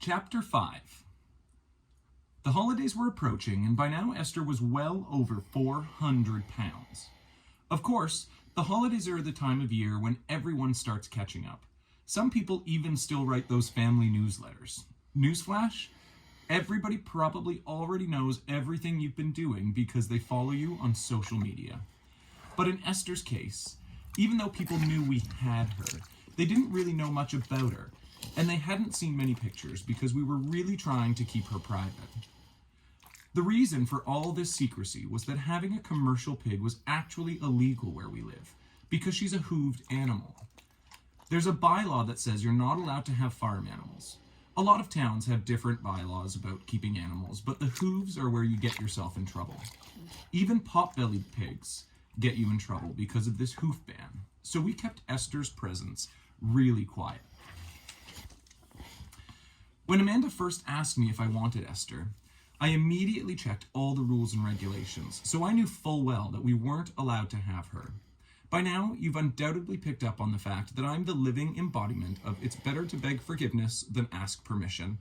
Chapter 5. The holidays were approaching, and by now Esther was well over 400 pounds. Of course, the holidays are the time of year when everyone starts catching up. Some people even still write those family newsletters. Newsflash? Everybody probably already knows everything you've been doing because they follow you on social media. But in Esther's case, even though people knew we had her, they didn't really know much about her, and they hadn't seen many pictures because we were really trying to keep her private. The reason for all this secrecy was that having a commercial pig was actually illegal where we live, because she's a hooved animal. There's a bylaw that says you're not allowed to have farm animals. A lot of towns have different bylaws about keeping animals, but the hooves are where you get yourself in trouble. Even pot-bellied pigs get you in trouble because of this hoof ban. So we kept Esther's presence really quiet. When Amanda first asked me if I wanted Esther, I immediately checked all the rules and regulations, so I knew full well that we weren't allowed to have her. By now, you've undoubtedly picked up on the fact that I'm the living embodiment of it's better to beg forgiveness than ask permission.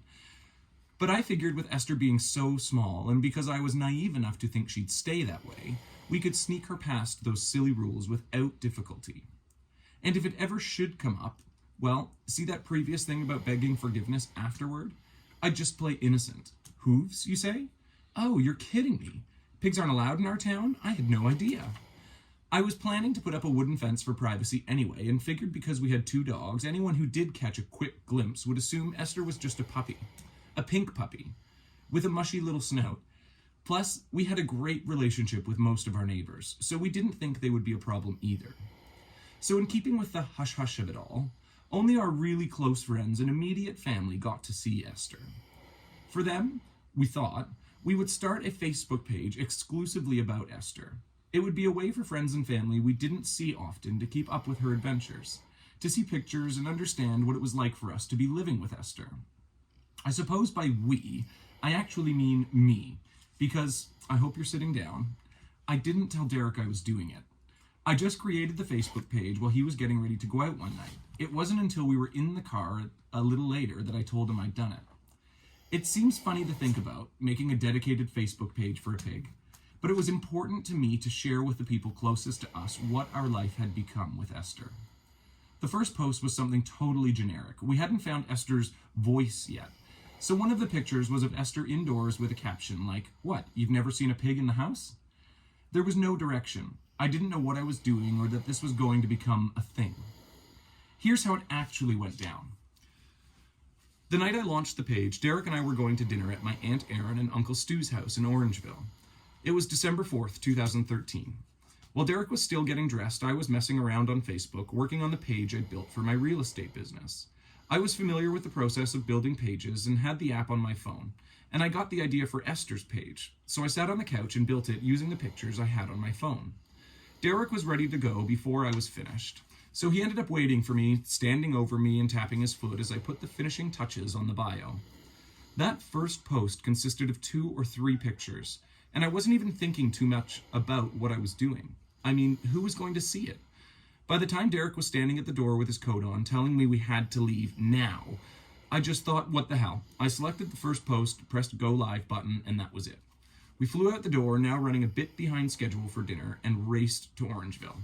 But I figured with Esther being so small, and because I was naive enough to think she'd stay that way, we could sneak her past those silly rules without difficulty. And if it ever should come up, well, see that previous thing about begging forgiveness afterward? I'd just play innocent. Hooves, you say? Oh, you're kidding me. Pigs aren't allowed in our town? I had no idea. I was planning to put up a wooden fence for privacy anyway, and figured because we had 2 dogs, anyone who did catch a quick glimpse would assume Esther was just a puppy. A pink puppy, with a mushy little snout. Plus, we had a great relationship with most of our neighbors, so we didn't think they would be a problem either. So in keeping with the hush-hush of it all, only our really close friends and immediate family got to see Esther. For them, we thought, we would start a Facebook page exclusively about Esther. It would be a way for friends and family we didn't see often to keep up with her adventures, to see pictures and understand what it was like for us to be living with Esther. I suppose by we, I actually mean me, because, I hope you're sitting down, I didn't tell Derek I was doing it. I just created the Facebook page while he was getting ready to go out one night. It wasn't until we were in the car a little later that I told him I'd done it. It seems funny to think about, making a dedicated Facebook page for a pig, but it was important to me to share with the people closest to us what our life had become with Esther. The first post was something totally generic. We hadn't found Esther's voice yet. So one of the pictures was of Esther indoors with a caption like, "What, you've never seen a pig in the house?" There was no direction. I didn't know what I was doing or that this was going to become a thing. Here's how it actually went down. The night I launched the page, Derek and I were going to dinner at my Aunt Erin and Uncle Stu's house in Orangeville. It was December 4th, 2013. While Derek was still getting dressed, I was messing around on Facebook, working on the page I built for my real estate business. I was familiar with the process of building pages and had the app on my phone, and I got the idea for Esther's page, so I sat on the couch and built it using the pictures I had on my phone. Derek was ready to go before I was finished, so he ended up waiting for me, standing over me and tapping his foot as I put the finishing touches on the bio. That first post consisted of 2 or 3 pictures, and I wasn't even thinking too much about what I was doing. I mean, who was going to see it? By the time Derek was standing at the door with his coat on, telling me we had to leave now, I just thought, what the hell? I selected the first post, pressed go live button, and that was it. We flew out the door, now running a bit behind schedule for dinner, and raced to Orangeville.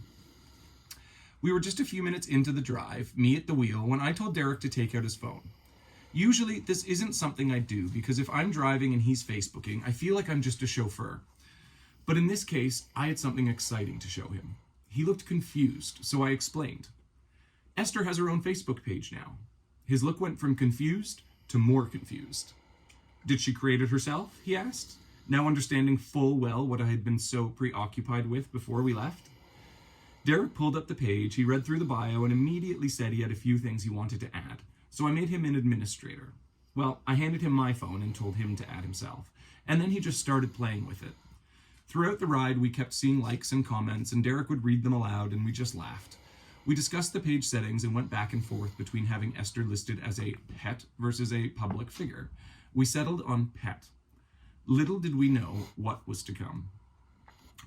We were just a few minutes into the drive, me at the wheel, when I told Derek to take out his phone. Usually, this isn't something I do, because if I'm driving and he's Facebooking, I feel like I'm just a chauffeur. But in this case, I had something exciting to show him. He looked confused, so I explained. Esther has her own Facebook page now. His look went from confused to more confused. Did she create it herself? He asked, now understanding full well what I had been so preoccupied with before we left. Derek pulled up the page, he read through the bio, and immediately said he had a few things he wanted to add, so I made him an administrator. Well, I handed him my phone and told him to add himself, and then he just started playing with it. Throughout the ride, we kept seeing likes and comments, and Derek would read them aloud, and we just laughed. We discussed the page settings and went back and forth between having Esther listed as a pet versus a public figure. We settled on pet. Little did we know what was to come.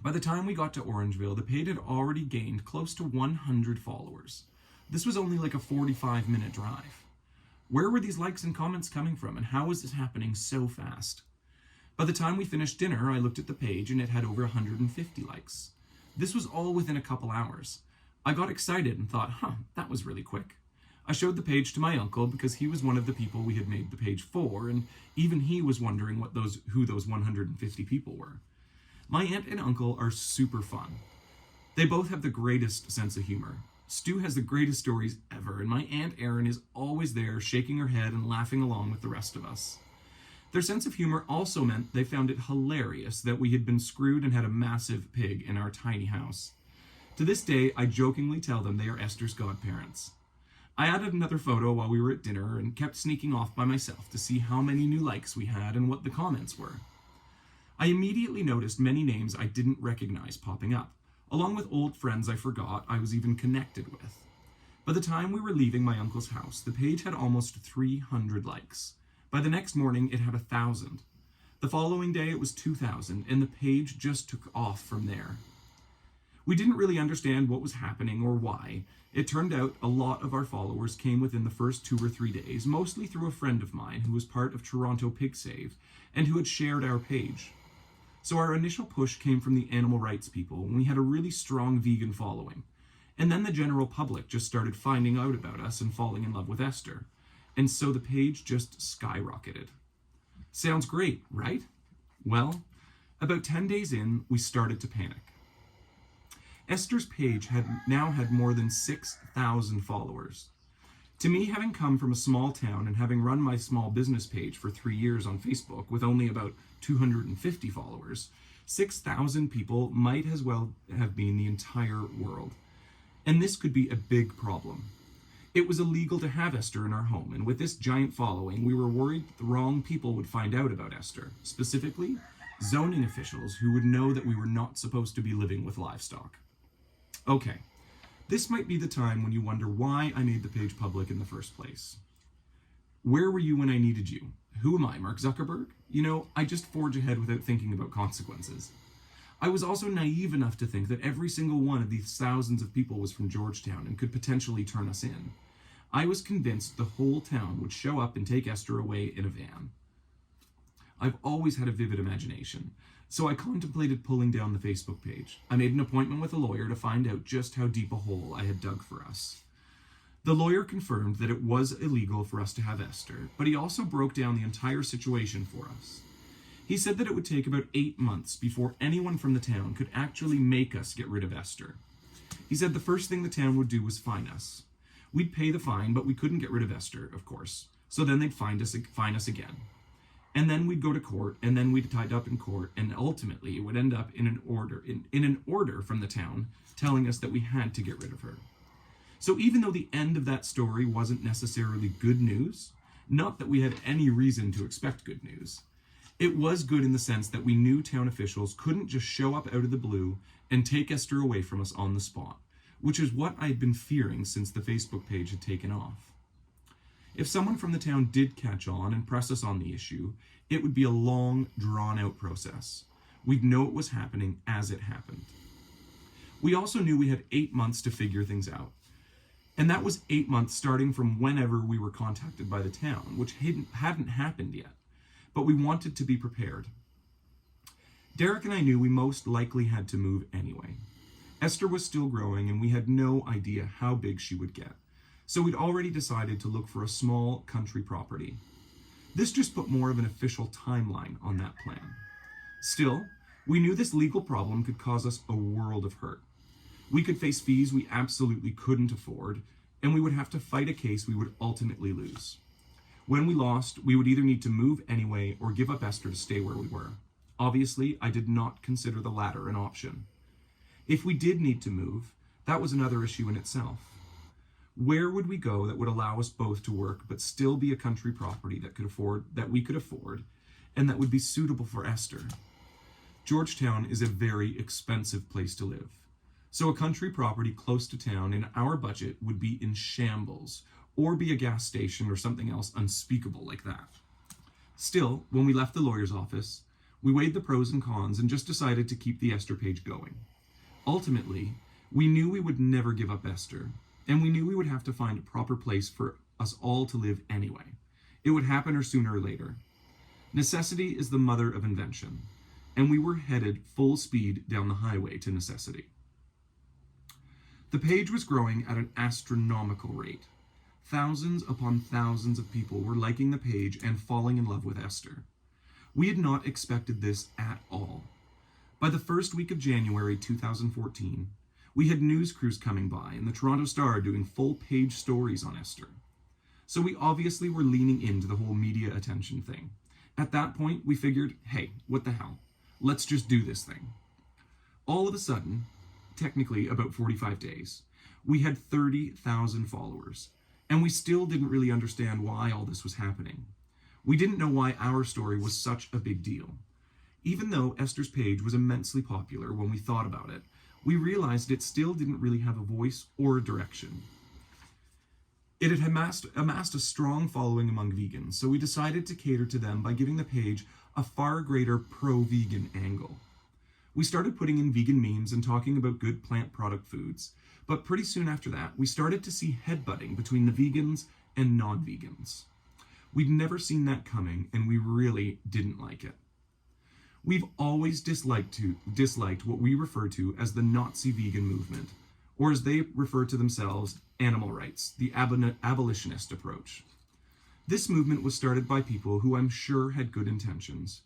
By the time we got to Orangeville, the page had already gained close to 100 followers. This was only like a 45-minute drive. Where were these likes and comments coming from, and how was this happening so fast? By the time we finished dinner, I looked at the page and it had over 150 likes. This was all within a couple hours. I got excited and thought, that was really quick. I showed the page to my uncle because he was one of the people we had made the page for, and even he was wondering who those 150 people were. My aunt and uncle are super fun. They both have the greatest sense of humor. Stu has the greatest stories ever, and my Aunt Erin is always there, shaking her head and laughing along with the rest of us. Their sense of humor also meant they found it hilarious that we had been screwed and had a massive pig in our tiny house. To this day, I jokingly tell them they are Esther's godparents. I added another photo while we were at dinner and kept sneaking off by myself to see how many new likes we had and what the comments were. I immediately noticed many names I didn't recognize popping up, along with old friends I forgot I was even connected with. By the time we were leaving my uncle's house, the page had almost 300 likes. By the next morning, it had 1,000. The following day, it was 2,000, and the page just took off from there. We didn't really understand what was happening or why. It turned out a lot of our followers came within the first 2 or 3 days, mostly through a friend of mine who was part of Toronto Pig Save and who had shared our page. So our initial push came from the animal rights people, and we had a really strong vegan following. And then the general public just started finding out about us and falling in love with Esther. And so the page just skyrocketed. Sounds great, right? Well, about 10 days in, we started to panic. Esther's page had now had more than 6,000 followers. To me, having come from a small town and having run my small business page for 3 years on Facebook with only about 250 followers, 6,000 people might as well have been the entire world. And this could be a big problem. It was illegal to have Esther in our home, and with this giant following, we were worried that the wrong people would find out about Esther, specifically zoning officials who would know that we were not supposed to be living with livestock. Okay, this might be the time when you wonder why I made the page public in the first place. Where were you when I needed you? Who am I, Mark Zuckerberg? You know, I just forge ahead without thinking about consequences. I was also naive enough to think that every single one of these thousands of people was from Georgetown and could potentially turn us in. I was convinced the whole town would show up and take Esther away in a van. I've always had a vivid imagination, so I contemplated pulling down the Facebook page. I made an appointment with a lawyer to find out just how deep a hole I had dug for us. The lawyer confirmed that it was illegal for us to have Esther, but he also broke down the entire situation for us. He said that it would take about 8 months before anyone from the town could actually make us get rid of Esther. He said the first thing the town would do was fine us. We'd pay the fine, but we couldn't get rid of Esther, of course. So then they'd fine us again. And then we'd go to court, and then we'd tied up in court, and ultimately it would end up in an order from the town telling us that we had to get rid of her. So even though the end of that story wasn't necessarily good news, not that we had any reason to expect good news, it was good in the sense that we knew town officials couldn't just show up out of the blue and take Esther away from us on the spot, which is what I had been fearing since the Facebook page had taken off. If someone from the town did catch on and press us on the issue, it would be a long, drawn-out process. We'd know it was happening as it happened. We also knew we had 8 months to figure things out. And that was 8 months starting from whenever we were contacted by the town, which hadn't happened yet. But we wanted to be prepared. Derek and I knew we most likely had to move anyway. Esther was still growing, and we had no idea how big she would get. So we'd already decided to look for a small country property. This just put more of an official timeline on that plan. Still, we knew this legal problem could cause us a world of hurt. We could face fees we absolutely couldn't afford, and we would have to fight a case we would ultimately lose. When we lost, we would either need to move anyway or give up Esther to stay where we were. Obviously, I did not consider the latter an option. If we did need to move, that was another issue in itself. Where would we go that would allow us both to work but still be a country property that we could afford and that would be suitable for Esther? Georgetown is a very expensive place to live. So a country property close to town in our budget would be in shambles, or be a gas station or something else unspeakable like that. Still, when we left the lawyer's office, we weighed the pros and cons and just decided to keep the Esther page going. Ultimately, we knew we would never give up Esther, and we knew we would have to find a proper place for us all to live anyway. It would happen sooner or later. Necessity is the mother of invention, and we were headed full speed down the highway to necessity. The page was growing at an astronomical rate. Thousands upon thousands of people were liking the page and falling in love with Esther. We had not expected this at all. By the first week of January 2014, we had news crews coming by and the Toronto Star doing full-page stories on Esther. So we obviously were leaning into the whole media attention thing. At that point, we figured, hey, what the hell? Let's just do this thing. All of a sudden, technically about 45 days, we had 30,000 followers, and we still didn't really understand why all this was happening. We didn't know why our story was such a big deal. Even though Esther's page was immensely popular when we thought about it, we realized it still didn't really have a voice or a direction. It had amassed a strong following among vegans, so we decided to cater to them by giving the page a far greater pro-vegan angle. We started putting in vegan memes and talking about good plant product foods, but pretty soon after that, we started to see headbutting between the vegans and non-vegans. We'd never seen that coming, and we really didn't like it. We've always disliked what we refer to as the Nazi vegan movement, or as they refer to themselves, animal rights, the abolitionist approach. This movement was started by people who I'm sure had good intentions,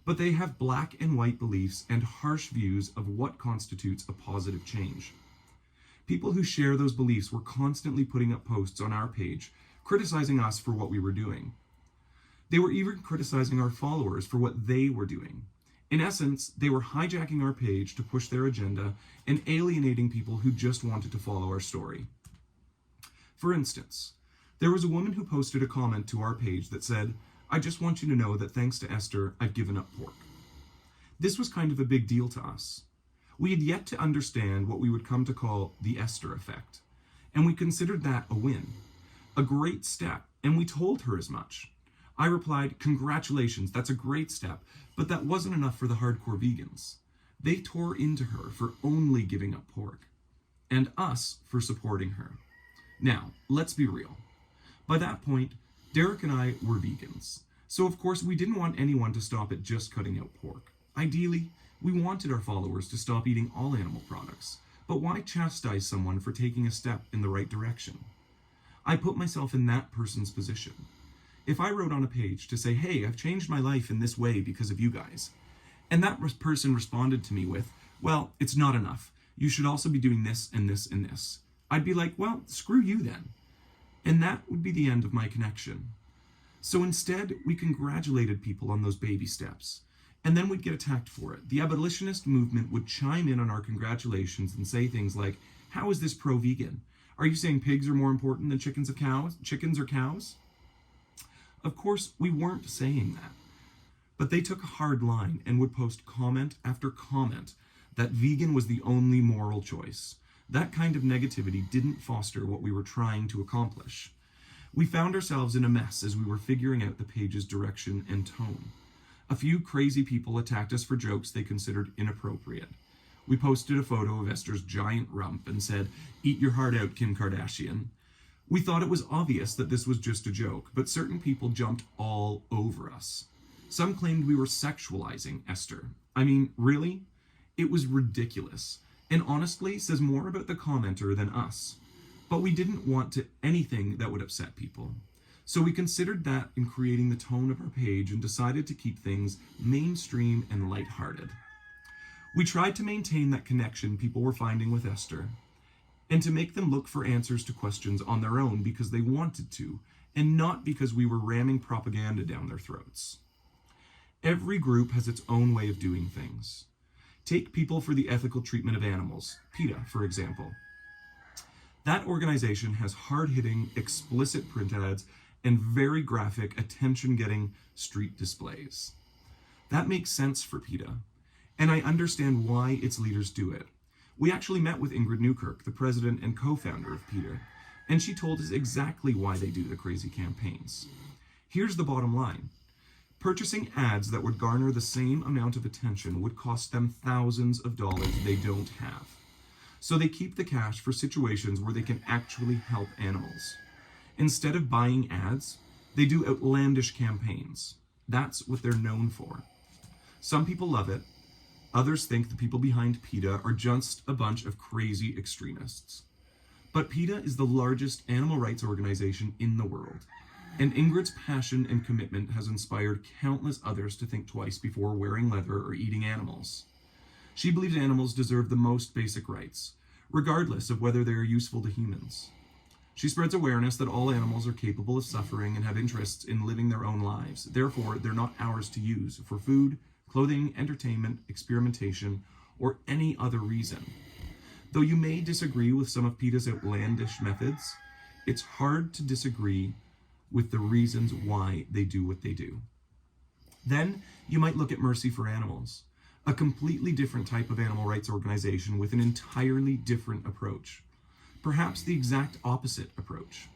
but they have black and white beliefs and harsh views of what constitutes a positive change. People who share those beliefs were constantly putting up posts on our page, criticizing us for what we were doing. They were even criticizing our followers for what they were doing. In essence, they were hijacking our page to push their agenda and alienating people who just wanted to follow our story. For instance, there was a woman who posted a comment to our page that said, "I just want you to know that thanks to Esther, I've given up pork." This was kind of a big deal to us. We had yet to understand what we would come to call the Esther effect, and we considered that a win, a great step, and we told her as much. I replied, "Congratulations, that's a great step," but that wasn't enough for the hardcore vegans. They tore into her for only giving up pork, and us for supporting her. Now, let's be real. By that point, Derek and I were vegans, so of course we didn't want anyone to stop at just cutting out pork. Ideally, we wanted our followers to stop eating all animal products, but why chastise someone for taking a step in the right direction? I put myself in that person's position. If I wrote on a page to say, "Hey, I've changed my life in this way because of you guys," and that person responded to me with, "Well, it's not enough. You should also be doing this and this and this," I'd be like, "Well, screw you then." And that would be the end of my connection. So instead, we congratulated people on those baby steps, and then we'd get attacked for it. The abolitionist movement would chime in on our congratulations and say things like, "How is this pro-vegan? Are you saying pigs are more important than chickens or cows?" Of course, we weren't saying that, but they took a hard line and would post comment after comment that vegan was the only moral choice. That kind of negativity didn't foster what we were trying to accomplish. We found ourselves in a mess as we were figuring out the page's direction and tone. A few crazy people attacked us for jokes they considered inappropriate. We posted a photo of Esther's giant rump and said, "Eat your heart out, Kim Kardashian." We thought it was obvious that this was just a joke, but certain people jumped all over us. Some claimed we were sexualizing Esther. I mean, really? It was ridiculous, and honestly says more about the commenter than us. But we didn't want anything that would upset people. So we considered that in creating the tone of our page and decided to keep things mainstream and lighthearted. We tried to maintain that connection people were finding with Esther, and to make them look for answers to questions on their own because they wanted to, and not because we were ramming propaganda down their throats. Every group has its own way of doing things. Take People for the Ethical Treatment of Animals, PETA, for example. That organization has hard-hitting, explicit print ads and very graphic, attention-getting street displays. That makes sense for PETA, and I understand why its leaders do it. We actually met with Ingrid Newkirk, the president and co-founder of PETA, and she told us exactly why they do the crazy campaigns. Here's the bottom line. Purchasing ads that would garner the same amount of attention would cost them thousands of dollars they don't have. So they keep the cash for situations where they can actually help animals. Instead of buying ads, they do outlandish campaigns. That's what they're known for. Some people love it. Others think the people behind PETA are just a bunch of crazy extremists. But PETA is the largest animal rights organization in the world, and Ingrid's passion and commitment has inspired countless others to think twice before wearing leather or eating animals. She believes animals deserve the most basic rights, regardless of whether they are useful to humans. She spreads awareness that all animals are capable of suffering and have interests in living their own lives. Therefore, they're not ours to use for food, clothing, entertainment, experimentation, or any other reason. Though you may disagree with some of PETA's outlandish methods, it's hard to disagree with the reasons why they do what they do. Then you might look at Mercy for Animals, a completely different type of animal rights organization with an entirely different approach. Perhaps the exact opposite approach.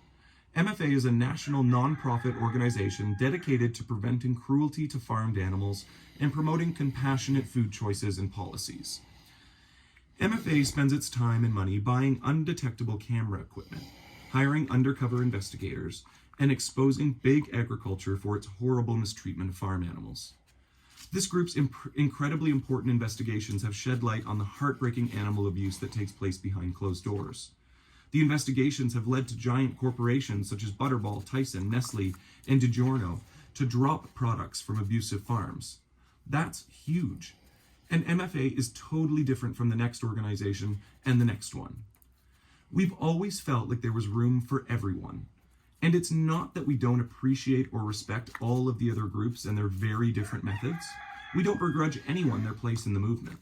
MFA is a national non-profit organization dedicated to preventing cruelty to farmed animals and promoting compassionate food choices and policies. MFA spends its time and money buying undetectable camera equipment, hiring undercover investigators, and exposing big agriculture for its horrible mistreatment of farm animals. This group's incredibly important investigations have shed light on the heartbreaking animal abuse that takes place behind closed doors. The investigations have led to giant corporations such as Butterball, Tyson, Nestle, and DiGiorno to drop products from abusive farms. That's huge. And MFA is totally different from the next organization and the next one. We've always felt like there was room for everyone. And it's not that we don't appreciate or respect all of the other groups and their very different methods. We don't begrudge anyone their place in the movement.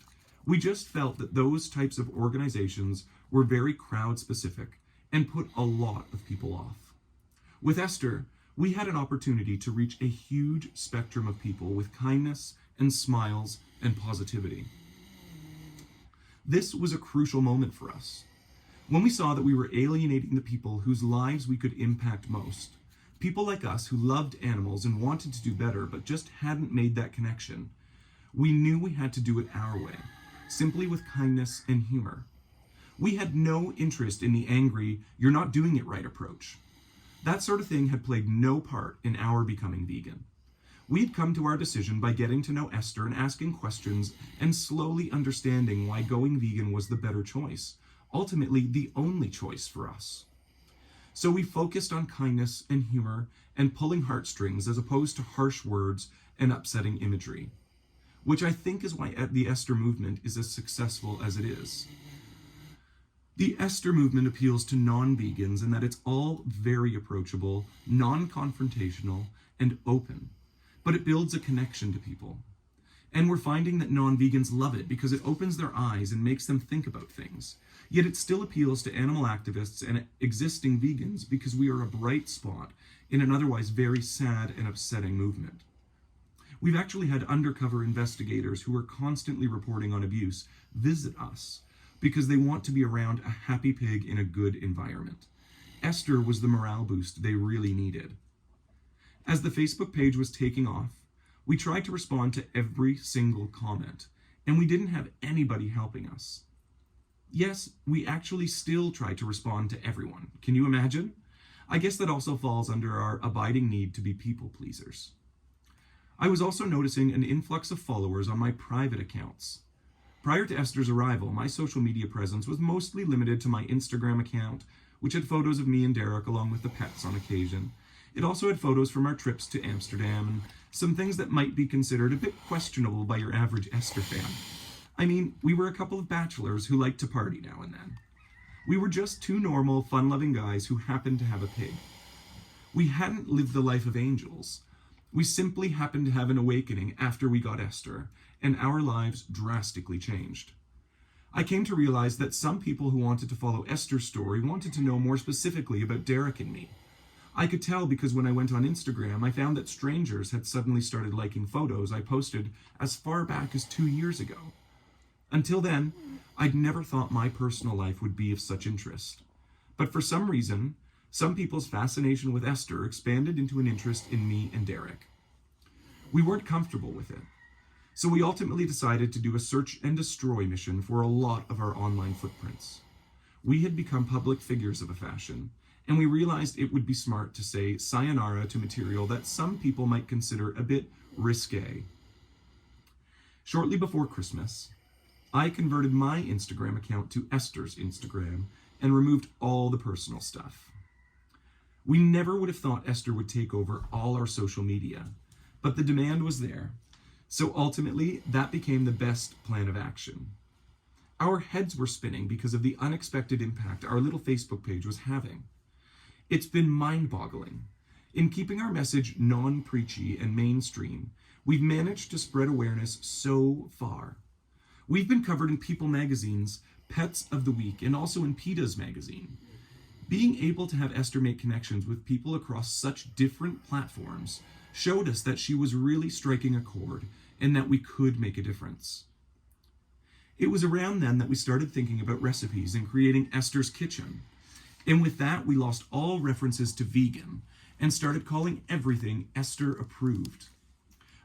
We just felt that those types of organizations were very crowd-specific and put a lot of people off. With Esther, we had an opportunity to reach a huge spectrum of people with kindness and smiles and positivity. This was a crucial moment for us. When we saw that we were alienating the people whose lives we could impact most, people like us who loved animals and wanted to do better but just hadn't made that connection, we knew we had to do it our way, simply with kindness and humor. We had no interest in the angry, "you're not doing it right" approach. That sort of thing had played no part in our becoming vegan. We had come to our decision by getting to know Esther and asking questions and slowly understanding why going vegan was the better choice, ultimately the only choice for us. So we focused on kindness and humor and pulling heartstrings as opposed to harsh words and upsetting imagery, which I think is why the Esther movement is as successful as it is. The Esther movement appeals to non-vegans in that it's all very approachable, non-confrontational, and open, but it builds a connection to people. And we're finding that non-vegans love it because it opens their eyes and makes them think about things. Yet it still appeals to animal activists and existing vegans because we are a bright spot in an otherwise very sad and upsetting movement. We've actually had undercover investigators who are constantly reporting on abuse visit us because they want to be around a happy pig in a good environment. Esther was the morale boost they really needed. As the Facebook page was taking off, we tried to respond to every single comment, and we didn't have anybody helping us. Yes, we actually still try to respond to everyone. Can you imagine? I guess that also falls under our abiding need to be people pleasers. I was also noticing an influx of followers on my private accounts. Prior to Esther's arrival, my social media presence was mostly limited to my Instagram account, which had photos of me and Derek along with the pets on occasion. It also had photos from our trips to Amsterdam and some things that might be considered a bit questionable by your average Esther fan. I mean, we were a couple of bachelors who liked to party now and then. We were just two normal, fun-loving guys who happened to have a pig. We hadn't lived the life of angels. We simply happened to have an awakening after we got Esther, and our lives drastically changed. I came to realize that some people who wanted to follow Esther's story wanted to know more specifically about Derek and me. I could tell because when I went on Instagram, I found that strangers had suddenly started liking photos I posted as far back as 2 years ago. Until then, I'd never thought my personal life would be of such interest. But for some reason, some people's fascination with Esther expanded into an interest in me and Derek. We weren't comfortable with it, so we ultimately decided to do a search and destroy mission for a lot of our online footprints. We had become public figures of a fashion, and we realized it would be smart to say sayonara to material that some people might consider a bit risque. Shortly before Christmas, I converted my Instagram account to Esther's Instagram and removed all the personal stuff. We never would have thought Esther would take over all our social media, but the demand was there, so ultimately that became the best plan of action. Our heads were spinning because of the unexpected impact our little Facebook page was having. It's been mind-boggling. In keeping our message non-preachy and mainstream, we've managed to spread awareness so far. We've been covered in People magazine's Pets of the Week and also in PETA's magazine. Being able to have Esther make connections with people across such different platforms showed us that she was really striking a chord and that we could make a difference. It was around then that we started thinking about recipes and creating Esther's Kitchen. And with that, we lost all references to vegan and started calling everything Esther approved.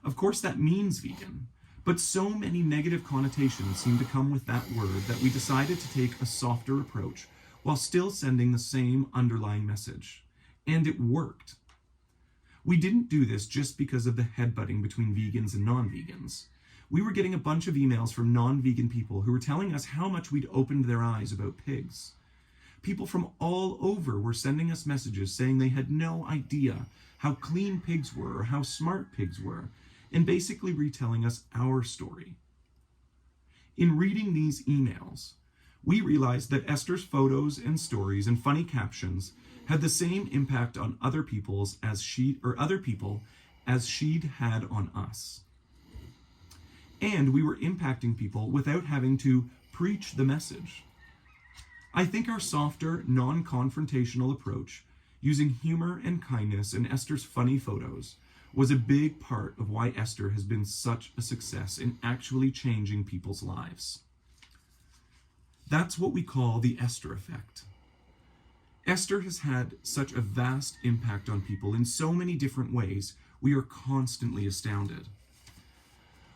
Of course, that means vegan, but so many negative connotations seem to come with that word that we decided to take a softer approach while still sending the same underlying message. And it worked. We didn't do this just because of the headbutting between vegans and non-vegans. We were getting a bunch of emails from non-vegan people who were telling us how much we'd opened their eyes about pigs. People from all over were sending us messages saying they had no idea how clean pigs were or how smart pigs were, and basically retelling us our story. In reading these emails, we realized that Esther's photos and stories and funny captions had the same impact on other people as she'd had on us. And we were impacting people without having to preach the message. I think our softer, non-confrontational approach, using humor and kindness in Esther's funny photos, was a big part of why Esther has been such a success in actually changing people's lives. That's what we call the Esther effect. Esther has had such a vast impact on people in so many different ways, we are constantly astounded.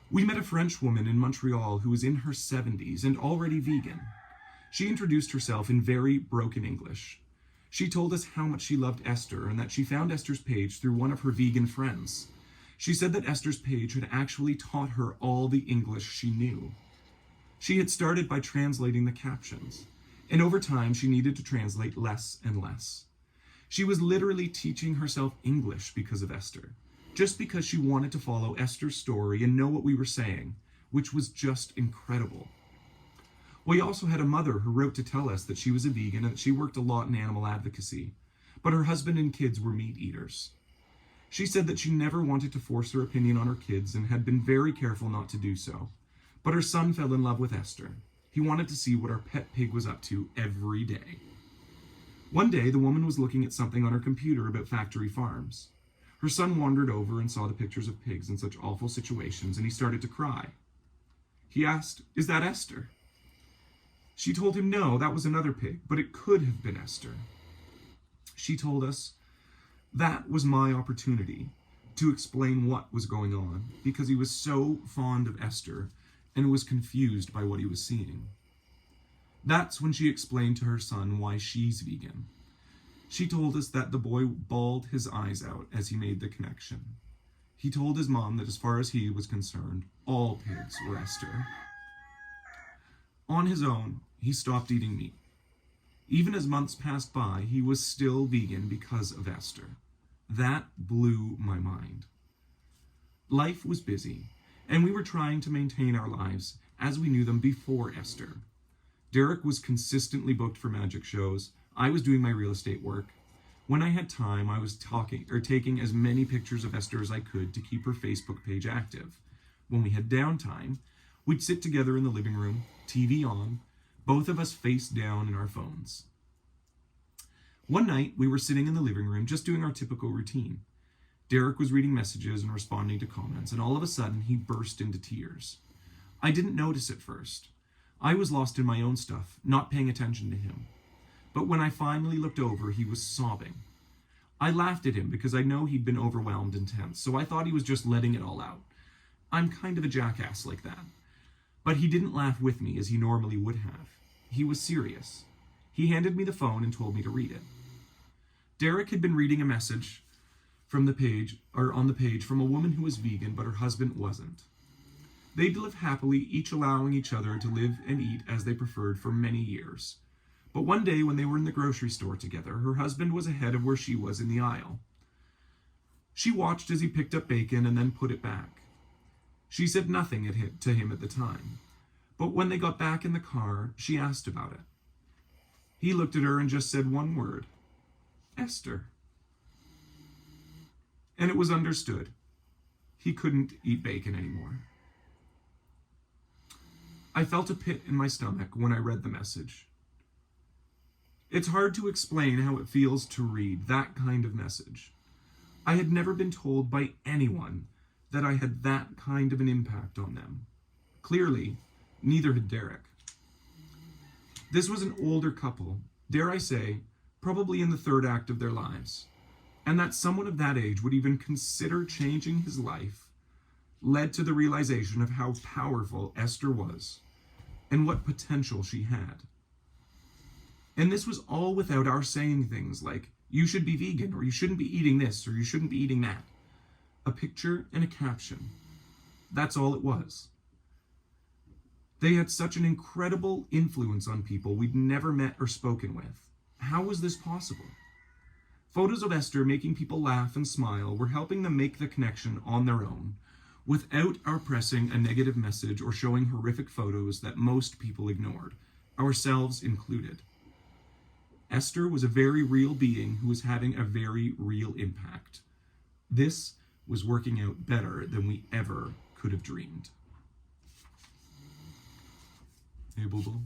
We met a French woman in Montreal who was in her 70s and already vegan. She introduced herself in very broken English. She told us how much she loved Esther and that she found Esther's page through one of her vegan friends. She said that Esther's page had actually taught her all the English she knew. She had started by translating the captions, and over time she needed to translate less and less. She was literally teaching herself English because of Esther, just because she wanted to follow Esther's story and know what we were saying, which was just incredible. We also had a mother who wrote to tell us that she was a vegan and that she worked a lot in animal advocacy, but her husband and kids were meat eaters. She said that she never wanted to force her opinion on her kids and had been very careful not to do so, but her son fell in love with Esther. He wanted to see what our pet pig was up to every day. One day, the woman was looking at something on her computer about factory farms. Her son wandered over and saw the pictures of pigs in such awful situations, and he started to cry. He asked, "Is that Esther?" She told him no, that was another pig, but it could have been Esther. She told us that was my opportunity to explain what was going on, because he was so fond of Esther and was confused by what he was seeing. That's when she explained to her son why she's vegan. She told us that the boy bawled his eyes out as he made the connection. He told his mom that as far as he was concerned, all pigs were Esther. On his own, he stopped eating meat. Even as months passed by, he was still vegan because of Esther. That blew my mind. Life was busy, and we were trying to maintain our lives as we knew them before Esther. Derek was consistently booked for magic shows. I was doing my real estate work. When I had time, I was taking as many pictures of Esther as I could to keep her Facebook page active. When we had downtime, we'd sit together in the living room, TV on, both of us face down in our phones. One night, we were sitting in the living room just doing our typical routine. Derek was reading messages and responding to comments, and all of a sudden, he burst into tears. I didn't notice at first. I was lost in my own stuff, not paying attention to him. But when I finally looked over, he was sobbing. I laughed at him because I know he'd been overwhelmed and tense, so I thought he was just letting it all out. I'm kind of a jackass like that. But he didn't laugh with me as he normally would have. He was serious. He handed me the phone and told me to read it. Derek had been reading a message from the page, or on the page, from a woman who was vegan, but her husband wasn't. They'd lived happily, each allowing each other to live and eat as they preferred for many years. But one day when they were in the grocery store together, her husband was ahead of where she was in the aisle. She watched as he picked up bacon and then put it back. She said nothing to him at the time, but when they got back in the car, she asked about it. He looked at her and just said one word, Esther. And it was understood. He couldn't eat bacon anymore. I felt a pit in my stomach when I read the message. It's hard to explain how it feels to read that kind of message. I had never been told by anyone that I had that kind of an impact on them. Clearly, neither had Derek. This was an older couple, dare I say, probably in the third act of their lives, and that someone of that age would even consider changing his life led to the realization of how powerful Esther was and what potential she had. And this was all without our saying things like, you should be vegan, or you shouldn't be eating this, or you shouldn't be eating that. A picture and a caption. That's all it was. They had such an incredible influence on people we'd never met or spoken with. How was this possible? Photos of Esther making people laugh and smile were helping them make the connection on their own, without our pressing a negative message or showing horrific photos that most people ignored, ourselves included. Esther was a very real being who was having a very real impact. This was working out better than we ever could have dreamed. Hey, Bobo.